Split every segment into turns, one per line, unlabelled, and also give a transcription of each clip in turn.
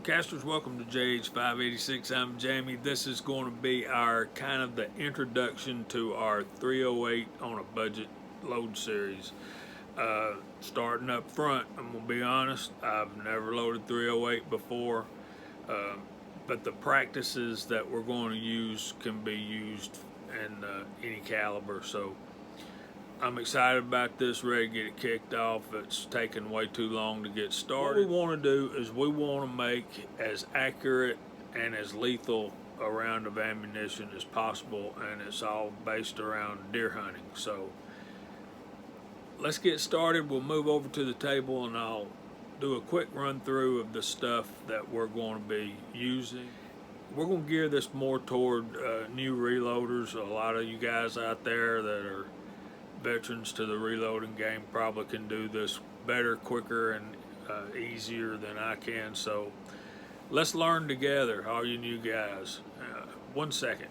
Casters, welcome to JH586. I'm Jamie. This is going to be our kind of the introduction to our 308 on a budget load series. Starting up front, I'm going to be honest, I've never loaded 308 before, but the practices that we're going to use can be used in any caliber. So I'm excited about this, ready to get it kicked off. It's taken way too long to get started. What we want to do is we want to make as accurate and as lethal a round of ammunition as possible, and it's all based around deer hunting. So let's get started. We'll move over to the table and I'll do a quick run through of the stuff that we're going to be using. We're going to gear this more toward new reloaders. A lot of you guys out there that are veterans to the reloading game probably can do this better, quicker, and easier than I can. So let's learn together, all you new guys. 1 second.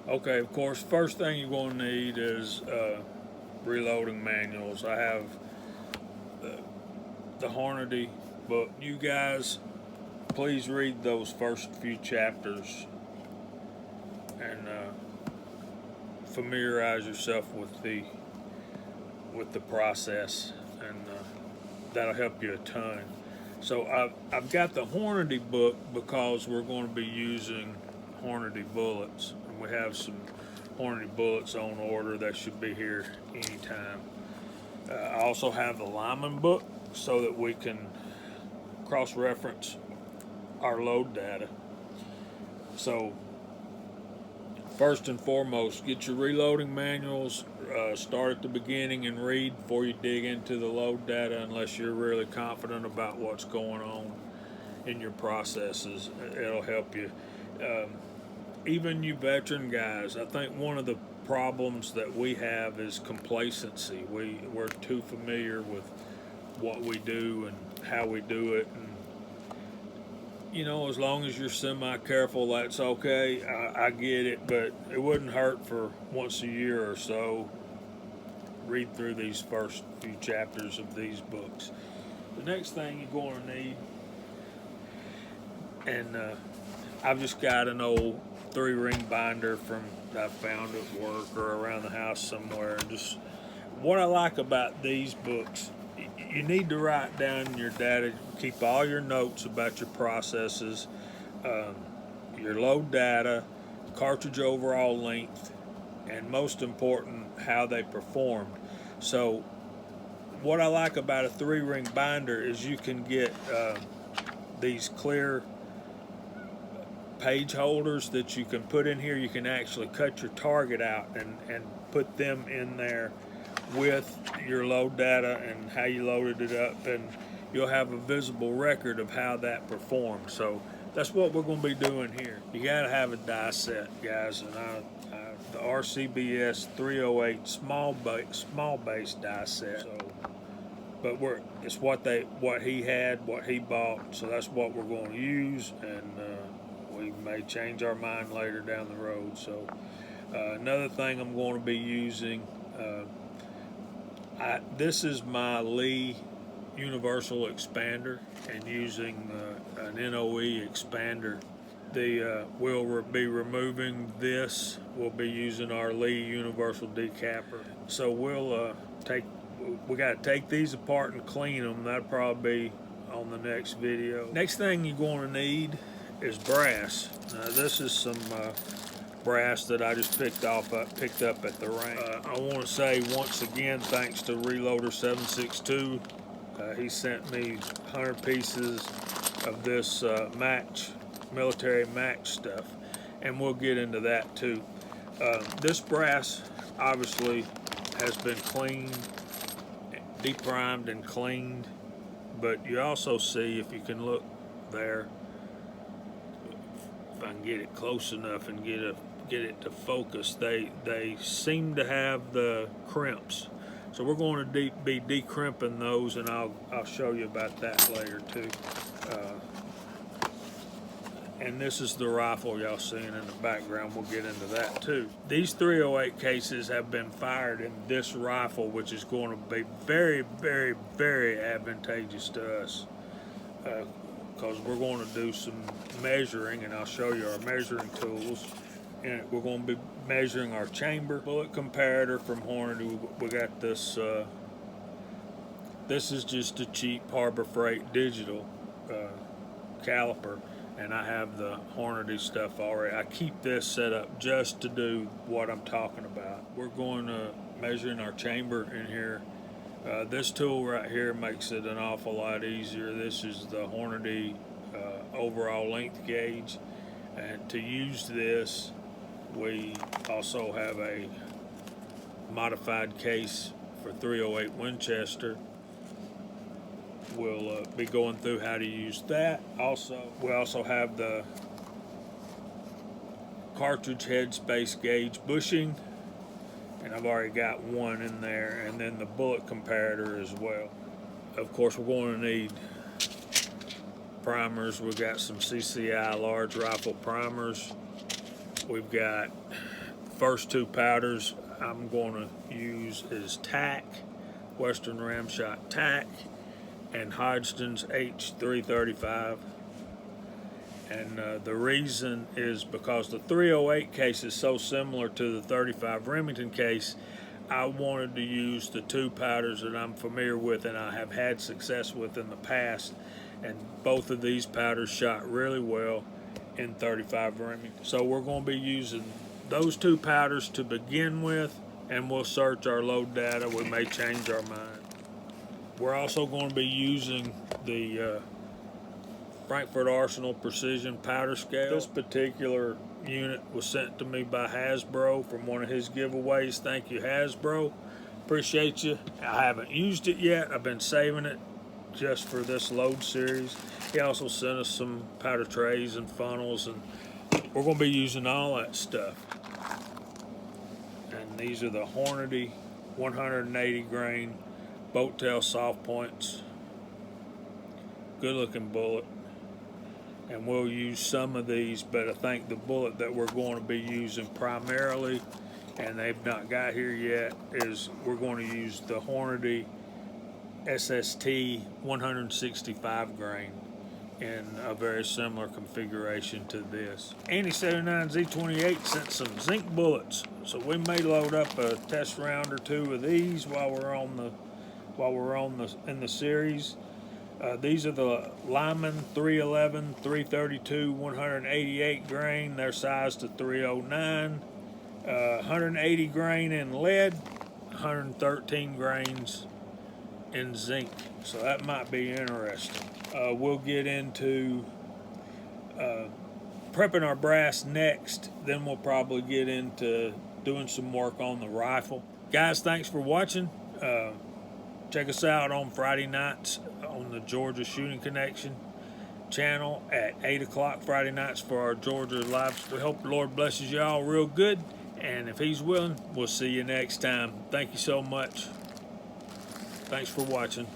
Okay, of course, first thing you're going to need is reloading manuals. I have the Hornady book. You guys, please read those first few chapters and familiarize yourself with the process, and that'll help you a ton. So I've got the Hornady book because we're going to be using Hornady bullets, and we have some Hornady bullets on order that should be here anytime. I also have the Lyman book so that we can cross-reference our load data. So first and foremost, get your reloading manuals, start at the beginning and read before you dig into the load data, unless you're really confident about what's going on in your processes. It'll help you. Even you veteran guys, I think one of the problems that we have is complacency. We're too familiar with what we do and how we do it, and you know, as long as you're semi-careful, that's okay. I get it, but it wouldn't hurt for once a year or so, read through these first few chapters of these books. The next thing you're going to need, and I've just got an old 3-ring binder that I found at work or around the house somewhere. And just what I like about these books, you need to write down your data, keep all your notes about your processes, your load data, cartridge overall length, and most important, how they performed. So what I like about a 3-ring binder is you can get these clear page holders that you can put in here. You can actually cut your target out and put them in there with your load data and how you loaded it up, and you'll have a visible record of how that performed. So that's what we're going to be doing here. You got to have a die set, guys, and the RCBS 308 small base die set. So, but it's what he had, what he bought, so that's what we're going to use, and we may change our mind later down the road. So another thing I'm going to be using, this is my Lee Universal Expander, and using an NOE expander. We'll be removing this. We'll be using our Lee Universal decapper. So we got to take these apart and clean them. That'll probably be on the next video. Next thing you're going to need is brass. Now this is some brass that I just picked up at the range. I want to say once again thanks to Reloader 762. He sent me 100 pieces of this military match stuff, and we'll get into that too. This brass obviously has been cleaned, deprimed and cleaned, but you also see, if you can look there, if I can get it close enough and get it to focus, they seem to have the crimps. So we're going to be decrimping those, and I'll show you about that later too. And this is the rifle y'all seeing in the background. We'll get into that too. These 308 cases have been fired in this rifle, which is going to be very, very, very advantageous to us. because we're going to do some measuring, and I'll show you our measuring tools. And we're going to be measuring our chamber bullet comparator from Hornady. We got this. This is just a cheap Harbor Freight digital caliper, and I have the Hornady stuff already. I keep this set up just to do what I'm talking about. We're going to measure in our chamber in here. This tool right here makes it an awful lot easier. This is the Hornady overall length gauge, and to use this, we also have a modified case for 308 Winchester. We'll be going through how to use that. We also have the cartridge headspace gauge bushing, and I've already got one in there, and then the bullet comparator as well. Of course, we're going to need primers. We've got some CCI large rifle primers. We've got first two powders I'm going to use is TAC, Western Ramshot TAC, and Hodgdon's H335. And the reason is because the 308 case is so similar to the 35 Remington case. I wanted to use the two powders that I'm familiar with and I have had success with in the past, and both of these powders shot really well in 35 Remington. So we're going to be using those two powders to begin with, and we'll search our load data. We may change our mind. We're also going to be using the Frankford Arsenal Precision Powder Scale. This particular unit was sent to me by Hasbro from one of his giveaways. Thank you, Hasbro. Appreciate you. I haven't used it yet. I've been saving it just for this load series. He also sent us some powder trays and funnels, and we're going to be using all that stuff. And these are the Hornady 180 grain boat tail soft points. Good looking bullet. And we'll use some of these, but I think the bullet that we're going to be using primarily, and they've not got here yet, is we're going to use the Hornady SST 165 grain in a very similar configuration to this. Anti-79Z28 sent some zinc bullets, so we may load up a test round or two of these while we're in the series. These are the Lyman 311, 332, 188 grain. They're sized to 309. 180 grain in lead, 113 grains in zinc. So that might be interesting. We'll get into prepping our brass next. Then we'll probably get into doing some work on the rifle. Guys, thanks for watching. Check us out on Friday nights on the Georgia Shooting Connection channel at 8 o'clock Friday nights for our Georgia lives. We hope the Lord blesses y'all real good, and if He's willing, we'll see you next time. Thank you so much. Thanks for watching.